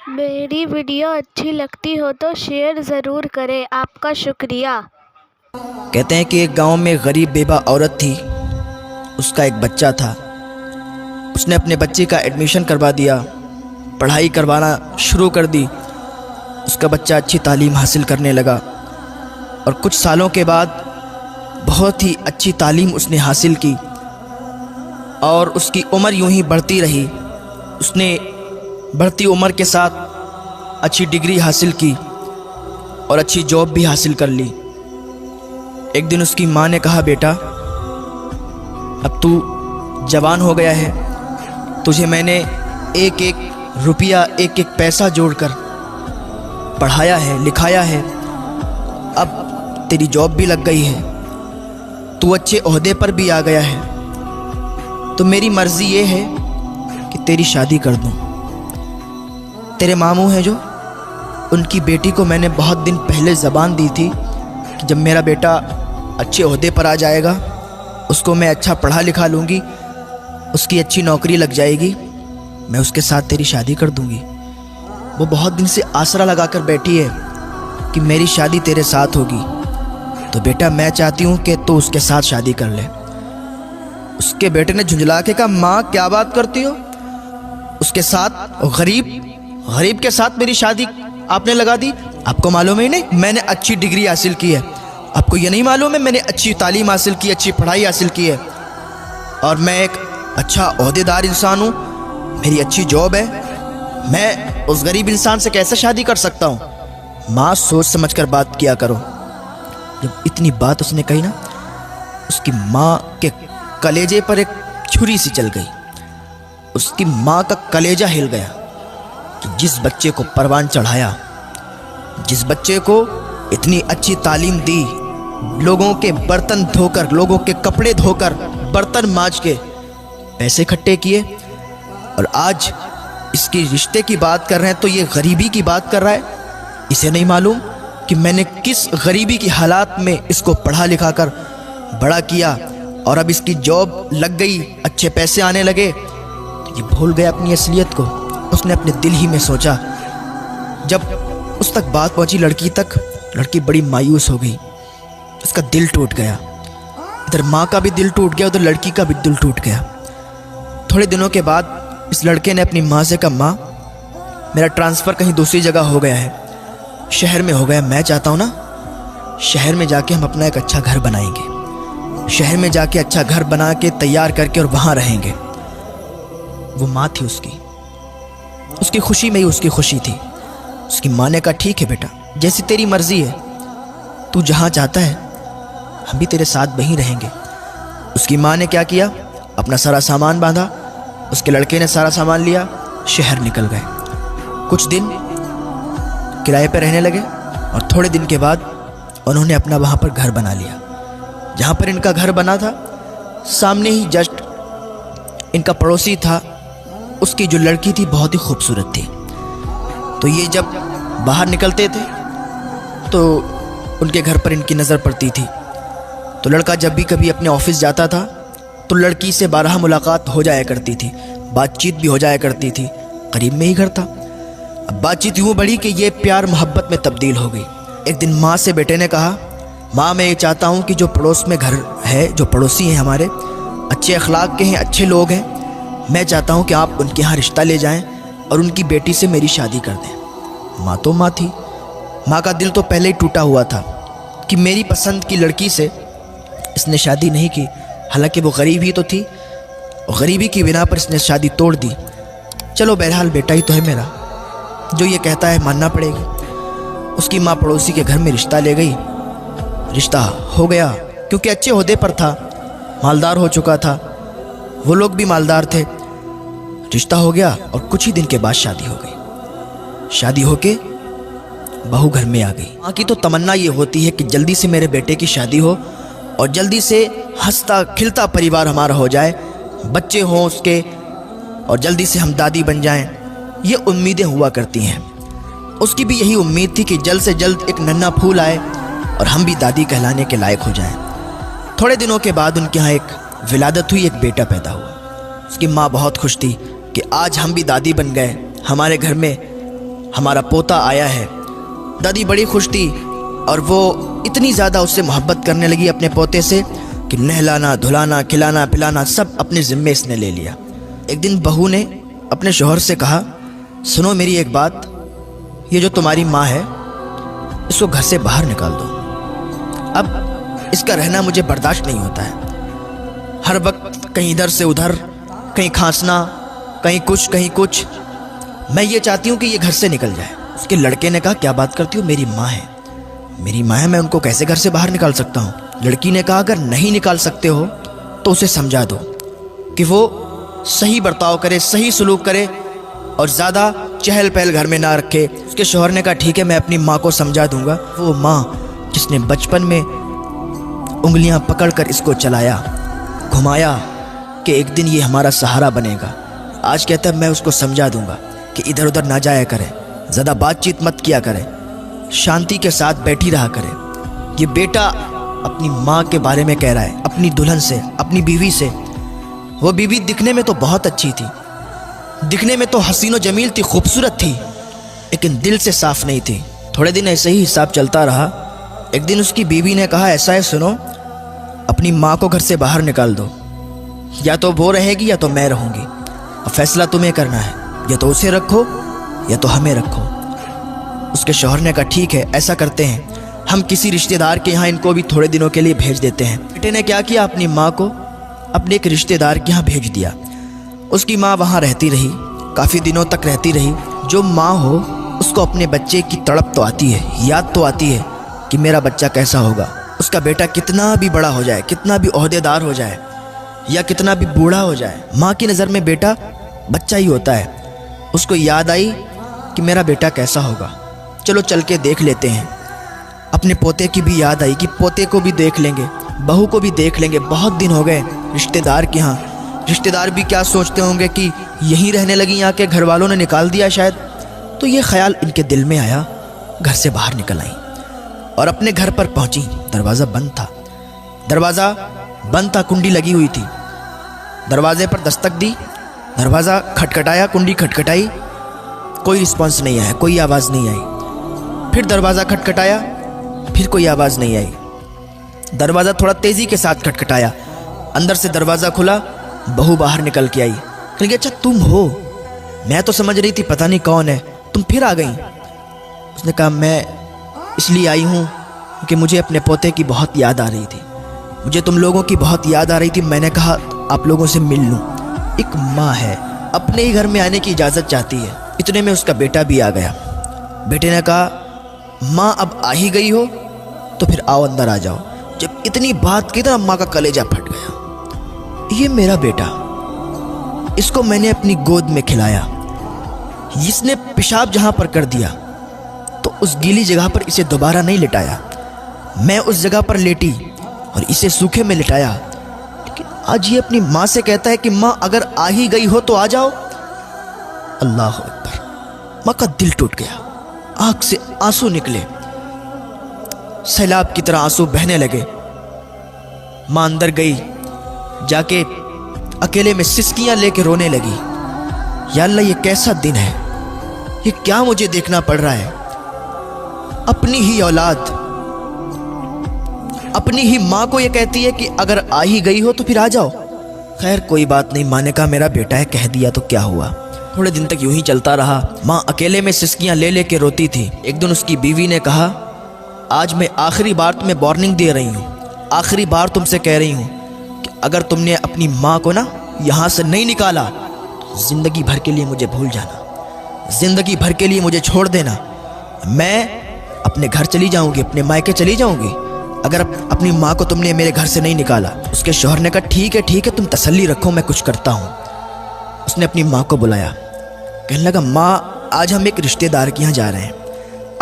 मेरी वीडियो अच्छी लगती हो तो शेयर ज़रूर करें। आपका शुक्रिया। कहते हैं कि एक गांव में गरीब बेवा औरत थी। उसका एक बच्चा था। उसने अपने बच्चे का एडमिशन करवा दिया, पढ़ाई करवाना शुरू कर दी। उसका बच्चा अच्छी तालीम हासिल करने लगा और कुछ सालों के बाद बहुत ही अच्छी तालीम उसने हासिल की और उसकी उम्र यूं ही बढ़ती रही। उसने बढ़ती उम्र के साथ अच्छी डिग्री हासिल की और अच्छी जॉब भी हासिल कर ली। एक दिन उसकी माँ ने कहा, बेटा अब तू जवान हो गया है, तुझे मैंने एक एक रुपया एक एक पैसा जोड़कर पढ़ाया है, लिखाया है। अब तेरी जॉब भी लग गई है, तू अच्छे ओहदे पर भी आ गया है, तो मेरी मर्ज़ी ये है कि तेरी शादी कर दूं। तेरे मामू हैं जो, उनकी बेटी को मैंने बहुत दिन पहले ज़बान दी थी कि जब मेरा बेटा अच्छे ओहदे पर आ जाएगा, उसको मैं अच्छा पढ़ा लिखा लूँगी, उसकी अच्छी नौकरी लग जाएगी, मैं उसके साथ तेरी शादी कर दूँगी। वो बहुत दिन से आसरा लगा कर बैठी है कि मेरी शादी तेरे साथ होगी, तो बेटा मैं चाहती हूँ कि तू उसके साथ शादी कर ले। उसके बेटे ने झुंझला के कहा, माँ क्या बात करती हो, उसके साथ गरीब के साथ मेरी शादी आपने लगा दी? आपको मालूम ही नहीं मैंने अच्छी डिग्री हासिल की है? आपको ये नहीं मालूम है मैंने अच्छी तालीम हासिल की, अच्छी पढ़ाई हासिल की है और मैं एक अच्छा ओहदेदार इंसान हूँ, मेरी अच्छी जॉब है, मैं उस गरीब इंसान से कैसे शादी कर सकता हूँ? माँ सोच समझ कर बात किया करो। जब इतनी बात उसने कही ना, उसकी माँ के कलेजे पर एक छुरी सी चल गई। उसकी माँ का कलेजा हिल गया कि जिस बच्चे को परवान चढ़ाया, जिस बच्चे को इतनी अच्छी तालीम दी, लोगों के बर्तन धोकर, लोगों के कपड़े धोकर, बर्तन मांज के पैसे इकट्ठे किए, और आज इसके रिश्ते की बात कर रहे हैं तो ये गरीबी की बात कर रहा है। इसे नहीं मालूम कि मैंने किस गरीबी की हालात में इसको पढ़ा लिखा कर बड़ा किया और अब इसकी जॉब लग गई, अच्छे पैसे आने लगे, तो ये भूल गया अपनी असलियत को। उसने अपने दिल ही में सोचा। जब उस तक बात पहुंची लड़की तक, लड़की बड़ी मायूस हो गई, उसका दिल टूट गया। इधर माँ का भी दिल टूट गया, उधर लड़की का भी दिल टूट गया। थोड़े दिनों के बाद इस लड़के ने अपनी माँ से कहा, माँ मेरा ट्रांसफ़र कहीं दूसरी जगह हो गया है, शहर में हो गया, मैं चाहता हूँ ना शहर में जाके हम अपना एक अच्छा घर बनाएंगे, शहर में जाके अच्छा घर बना के तैयार करके और वहाँ रहेंगे। वो माँ थी उसकी खुशी में ही उसकी खुशी थी। उसकी माँ ने कहा, ठीक है बेटा, जैसी तेरी मर्ज़ी है, तू जहाँ चाहता है हम भी तेरे साथ वहीं रहेंगे। उसकी माँ ने क्या किया, अपना सारा सामान बांधा, उसके लड़के ने सारा सामान लिया, शहर निकल गए। कुछ दिन किराए पर रहने लगे और थोड़े दिन के बाद उन्होंने अपना वहाँ पर घर बना लिया। जहाँ पर इनका घर बना था, सामने ही जस्ट इनका पड़ोसी था, उसकी जो लड़की थी बहुत ही खूबसूरत थी। तो ये जब बाहर निकलते थे तो उनके घर पर इनकी नज़र पड़ती थी। तो लड़का जब भी कभी अपने ऑफिस जाता था तो लड़की से बारहा मुलाकात हो जाया करती थी, बातचीत भी हो जाया करती थी, करीब में ही घर था। अब बातचीत यूँ बढ़ी कि ये प्यार मोहब्बत में तब्दील हो गई। एक दिन माँ से बेटे ने कहा, माँ मैं ये चाहता हूँ कि जो पड़ोस में घर है, जो पड़ोसी हैं हमारे, अच्छे अखलाक के हैं, अच्छे लोग हैं, मैं चाहता हूँ कि आप उनके यहाँ रिश्ता ले जाएं और उनकी बेटी से मेरी शादी कर दें। माँ तो माँ थी, माँ का दिल तो पहले ही टूटा हुआ था कि मेरी पसंद की लड़की से इसने शादी नहीं की। हालांकि वो गरीब ही तो थी और गरीबी की बिना पर इसने शादी तोड़ दी। चलो बहरहाल बेटा ही तो है मेरा, जो ये कहता है मानना पड़ेगी। उसकी माँ पड़ोसी के घर में रिश्ता ले गई, रिश्ता हो गया क्योंकि अच्छे ओहदे पर था, मालदार हो चुका था, वो लोग भी मालदार थे। रिश्ता हो गया और कुछ ही दिन के बाद शादी हो गई। शादी होके बहू घर में आ गई। माँ की तो तमन्ना ये होती है कि जल्दी से मेरे बेटे की शादी हो और जल्दी से हंसता खिलता परिवार हमारा हो जाए, बच्चे हों उसके, और जल्दी से हम दादी बन जाएं। ये उम्मीदें हुआ करती हैं। उसकी भी यही उम्मीद थी कि जल्द से जल्द एक नन्हा फूल आए और हम भी दादी कहलाने के लायक हो जाएं। थोड़े दिनों के बाद उनके यहाँ एक विलादत हुई, एक बेटा पैदा हुआ। उसकी माँ बहुत खुश थी कि आज हम भी दादी बन गए, हमारे घर में हमारा पोता आया है। दादी बड़ी खुश थी और वो इतनी ज़्यादा उससे मोहब्बत करने लगी अपने पोते से कि नहलाना, धुलाना, खिलाना, पिलाना सब अपने ज़िम्मे इसने ले लिया। एक दिन बहू ने अपने शौहर से कहा, सुनो मेरी एक बात, ये जो तुम्हारी माँ है इसको घर से बाहर निकाल दो। अब इसका रहना मुझे बर्दाश्त नहीं होता है। हर वक्त कहीं इधर से उधर, कहीं खांसना, कहीं कुछ। मैं ये चाहती हूँ कि ये घर से निकल जाए। उसके लड़के ने कहा, क्या बात करती हो, मेरी माँ है, मेरी माँ है, मैं उनको कैसे घर से बाहर निकाल सकता हूँ। लड़की ने कहा, अगर नहीं निकाल सकते हो तो उसे समझा दो कि वो सही बर्ताव करे, सही सलूक करे और ज़्यादा चहल पहल घर में ना रखे। उसके शौहर ने कहा, ठीक है, मैं अपनी माँ को समझा दूंगा। वो माँ जिसने बचपन में उंगलियां पकड़कर इसको चलाया, घुमाया कि एक दिन ये हमारा सहारा बनेगा, आज कहता है मैं उसको समझा दूंगा कि इधर उधर ना जाया करे, ज़्यादा बातचीत मत किया करे, शांति के साथ बैठी रहा करे। ये बेटा अपनी माँ के बारे में कह रहा है, अपनी दुल्हन से, अपनी बीवी से। वो बीवी दिखने में तो बहुत अच्छी थी, दिखने में तो हसीनो जमील थी, खूबसूरत थी, लेकिन दिल से साफ नहीं थी। थोड़े दिन ऐसे ही हिसाब चलता रहा। एक दिन उसकी बीवी ने कहा, ऐसा है सुनो, अपनी माँ को घर से बाहर निकाल दो, या तो वो रहेगी या तो मैं रहूँगी, अब फैसला तुम्हें करना है, या तो उसे रखो या तो हमें रखो। उसके शौहर ने कहा, ठीक है, ऐसा करते हैं, हम किसी रिश्तेदार के यहाँ इनको भी थोड़े दिनों के लिए भेज देते हैं। बेटे ने क्या किया, अपनी माँ को अपने एक रिश्तेदार के यहाँ भेज दिया। उसकी माँ वहाँ रहती रही, काफ़ी दिनों तक रहती रही। जो माँ हो उसको अपने बच्चे की तड़प तो आती है, याद तो आती है कि मेरा बच्चा कैसा होगा। उसका बेटा कितना भी बड़ा हो जाए, कितना भी ओहदेदार हो जाए या कितना भी बूढ़ा हो जाए, माँ की नज़र में बेटा बच्चा ही होता है। उसको याद आई कि मेरा बेटा कैसा होगा, चलो चल के देख लेते हैं। अपने पोते की भी याद आई कि पोते को भी देख लेंगे, बहू को भी देख लेंगे, बहुत दिन हो गए रिश्तेदार के यहाँ। रिश्तेदार भी क्या सोचते होंगे कि यहीं रहने लगी, यहाँ के घर वालों ने निकाल दिया शायद। तो ये ख्याल इनके दिल में आया, घर से बाहर निकल आई और अपने घर पर पहुंची। दरवाज़ा बंद था, दरवाज़ा बंद था, कुंडी लगी हुई थी। दरवाजे पर दस्तक दी, दरवाज़ा खटखटाया, कुंडी खटखटाई, कोई रिस्पॉन्स नहीं आया, कोई आवाज़ नहीं आई। फिर दरवाज़ा खटखटाया, फिर कोई आवाज़ नहीं आई। दरवाज़ा थोड़ा तेज़ी के साथ खटखटाया, अंदर से दरवाज़ा खुला, बहू बाहर निकल के आई। कह गई, अच्छा तुम हो, मैं तो समझ रही थी पता नहीं कौन है, तुम फिर आ गई। उसने कहा, मैं इसलिए आई हूँ कि मुझे अपने पोते की बहुत याद आ रही थी, मुझे तुम लोगों की बहुत याद आ रही थी। मैंने कहा आप लोगों से मिल लूँ। एक माँ है, अपने ही घर में आने की इजाज़त चाहती है। इतने में उसका बेटा भी आ गया। बेटे ने कहा, माँ अब आ ही गई हो तो फिर आओ, अंदर आ जाओ। जब इतनी बात की तो अम्मा का कलेजा फट गया। ये मेरा बेटा, इसको मैंने अपनी गोद में खिलाया, इसने पेशाब जहाँ पर कर दिया तो उस गीली जगह पर इसे दोबारा नहीं लिटाया, मैं उस जगह पर लेटी और इसे सूखे में लिटाया। लेकिन आज ये अपनी माँ से कहता है कि माँ अगर आ ही गई हो तो आ जाओ। अल्लाह अकबर। माँ का दिल टूट गया, आँख से आंसू निकले, सैलाब की तरह आंसू बहने लगे। माँ अंदर गई, जाके अकेले में सिसकियां लेके रोने लगी। या अल्लाह, ये कैसा दिन है, ये क्या मुझे देखना पड़ रहा है। अपनी ही औलाद, अपनी ही माँ को ये कहती है कि अगर आ ही गई हो तो फिर आ जाओ। खैर कोई बात नहीं, माँ ने कहा मेरा बेटा है, कह दिया तो क्या हुआ। थोड़े दिन तक यूं ही चलता रहा। माँ अकेले में सिसकियां ले लेके रोती थी। एक दिन उसकी बीवी ने कहा, आज मैं आखिरी बार तुम्हें वार्निंग दे रही हूँ, आखिरी बार तुमसे कह रही हूँ कि अगर तुमने अपनी माँ को ना यहाँ से नहीं निकाला तो ज़िंदगी भर के लिए मुझे भूल जाना, ज़िंदगी भर के लिए मुझे छोड़ देना। मैं अपने घर चली जाऊँगी, अपने मायके चली जाऊँगी अगर अपनी माँ को तुमने मेरे घर से नहीं निकाला। उसके शौहर ने कहा, ठीक है, तुम तसल्ली रखो, मैं कुछ करता हूँ। उसने अपनी माँ को बुलाया, कहने लगा, माँ आज हम एक रिश्तेदार के यहाँ जा रहे हैं,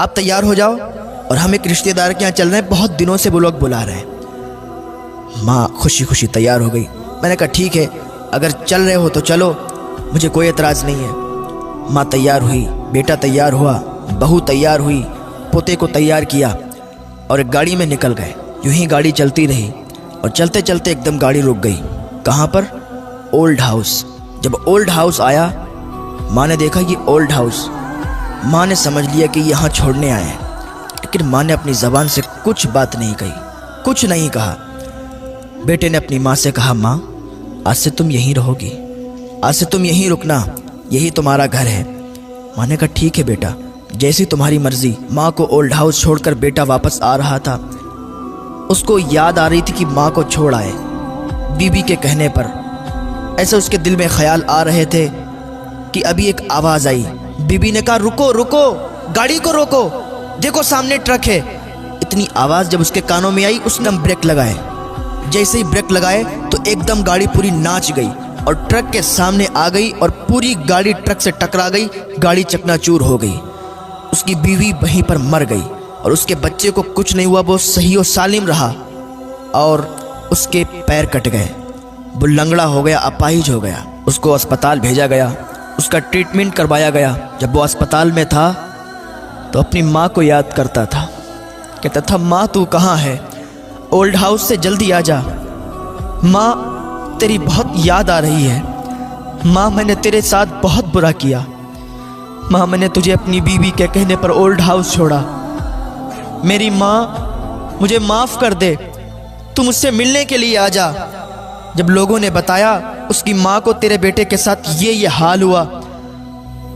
आप तैयार हो जाओ और हम एक रिश्तेदार के यहाँ चल रहे हैं, बहुत दिनों से वो लोग बुला रहे हैं। माँ खुशी खुशी तैयार हो गई। मैंने कहा, ठीक है, अगर चल रहे हो तो चलो, मुझे कोई एतराज़ नहीं है। माँ तैयार हुई, बेटा तैयार हुआ, बहू तैयार हुई, पोते को तैयार किया और एक गाड़ी में निकल गए। यूं ही गाड़ी चलती रही और चलते चलते एकदम गाड़ी रुक गई। कहाँ पर? Old house. जब ओल्ड हाउस आया, माँ ने देखा ये ओल्ड हाउस, माँ ने समझ लिया कि यहाँ छोड़ने आए हैं, लेकिन माँ ने अपनी ज़बान से कुछ बात नहीं कही, कुछ नहीं कहा। बेटे ने अपनी माँ से कहा, माँ आज से तुम यहीं रहोगी, आज से तुम यहीं रुकना, यही तुम्हारा घर है। माँ ने कहा ठीक है बेटा, जैसी तुम्हारी मर्जी। माँ को ओल्ड हाउस छोड़कर बेटा वापस आ रहा था। उसको याद आ रही थी कि माँ को छोड़ आए। बीबी के कहने पर ऐसे उसके दिल में ख्याल आ रहे थे कि अभी एक आवाज़ आई। बीबी ने कहा, रुको रुको, गाड़ी को रोको, देखो सामने ट्रक है। इतनी आवाज़ जब उसके कानों में आई, उसने ब्रेक लगाए। जैसे ही ब्रेक लगाए तो एकदम गाड़ी पूरी नाच गई और ट्रक के सामने आ गई और पूरी गाड़ी ट्रक से टकरा गई। गाड़ी चकनाचूर हो गई। उसकी बीवी वहीं पर मर गई और उसके बच्चे को कुछ नहीं हुआ, वो सही और सालिम रहा। और उसके पैर कट गए, वो लंगड़ा हो गया, अपाहिज हो गया। उसको अस्पताल भेजा गया, उसका ट्रीटमेंट करवाया गया। जब वो अस्पताल में था तो अपनी माँ को याद करता था, कहता था, माँ तू कहाँ है, ओल्ड हाउस से जल्दी आ जा। माँ तेरी बहुत याद आ रही है। माँ मैंने तेरे साथ बहुत बुरा किया। माँ मैंने तुझे अपनी बीवी के कहने पर ओल्ड हाउस छोड़ा। मेरी माँ मुझे माफ़ कर दे, तू मुझसे मिलने के लिए आ जा। जब लोगों ने बताया उसकी माँ को तेरे बेटे के साथ ये हाल हुआ,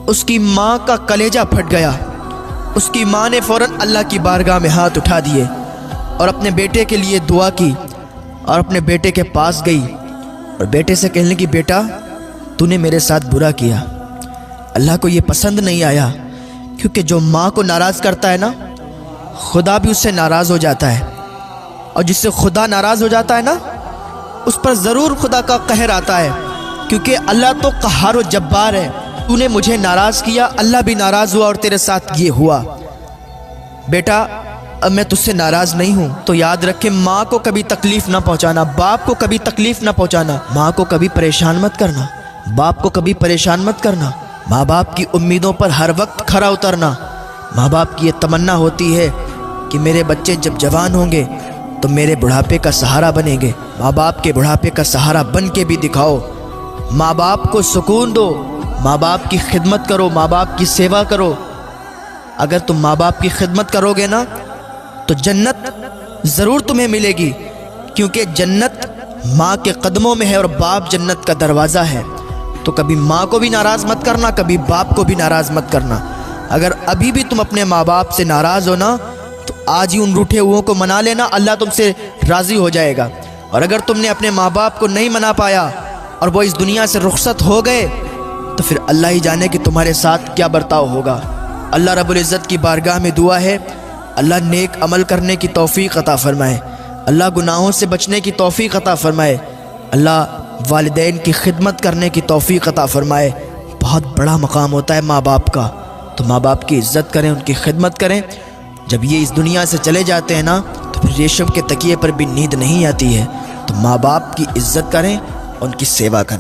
उसकी माँ का कलेजा फट गया। उसकी माँ ने फ़ौरन अल्लाह की बारगाह में हाथ उठा दिए और अपने बेटे के लिए दुआ की और अपने बेटे के पास गई और बेटे से कहने लगी, बेटा तूने मेरे साथ बुरा किया, अल्लाह को ये पसंद नहीं आया। क्योंकि जो माँ को नाराज़ करता है ना, खुदा भी उससे नाराज़ हो जाता है, और जिससे खुदा नाराज़ हो जाता है ना, उस पर ज़रूर खुदा का कहर आता है। क्योंकि अल्लाह तो क़हार व जब्बार है। तूने मुझे नाराज़ किया, अल्लाह भी नाराज़ हुआ और तेरे साथ ये हुआ। बेटा अब मैं तुझसे नाराज़ नहीं हूँ, तो याद रखे माँ को कभी तकलीफ़ ना पहुँचाना, बाप को कभी तकलीफ़ ना पहुँचाना। माँ को कभी परेशान मत करना, बाप को कभी परेशान मत करना। माँ बाप की उम्मीदों पर हर वक्त खरा उतरना। माँ बाप की ये तमन्ना होती है कि मेरे बच्चे जब जवान होंगे तो मेरे बुढ़ापे का सहारा बनेंगे। माँ बाप के बुढ़ापे का सहारा बन के भी दिखाओ। माँ बाप को सुकून दो, माँ बाप की खिदमत करो, माँ बाप की सेवा करो। अगर तुम माँ बाप की खिदमत करोगे ना तो जन्नत ज़रूर तुम्हें मिलेगी, क्योंकि जन्नत माँ के कदमों में है और बाप जन्नत का दरवाज़ा है। तो कभी माँ को भी नाराज़ मत करना, कभी बाप को भी नाराज़ मत करना। अगर अभी भी तुम अपने माँ बाप से नाराज़ हो ना, तो आज ही उन रूठे हुओं को मना लेना, अल्लाह तुमसे राज़ी हो जाएगा। और अगर तुमने अपने माँ बाप को नहीं मना पाया और वो इस दुनिया से रुखसत हो गए, तो फिर अल्लाह ही जाने कि तुम्हारे साथ क्या बर्ताव होगा। अल्लाह रब्बुल इज़्ज़त की बारगाह में दुआ है, अल्लाह नेक अमल करने की तौफ़ीक़ अता फ़रमाए, अल्लाह गुनाहों से बचने की तौफ़ीक़ अता फ़रमाए, अल्लाह वालिदैन की खिदमत करने की तौफ़ीक़ अता फ़रमाए। बहुत बड़ा मकाम होता है माँ बाप का, तो माँ बाप की इज़्ज़त करें, उनकी खिदमत करें। जब ये इस दुनिया से चले जाते हैं ना, तो फिर रेशम के तकिए पर भी नींद नहीं आती है। तो माँ बाप की इज़्ज़त करें, उनकी सेवा करें।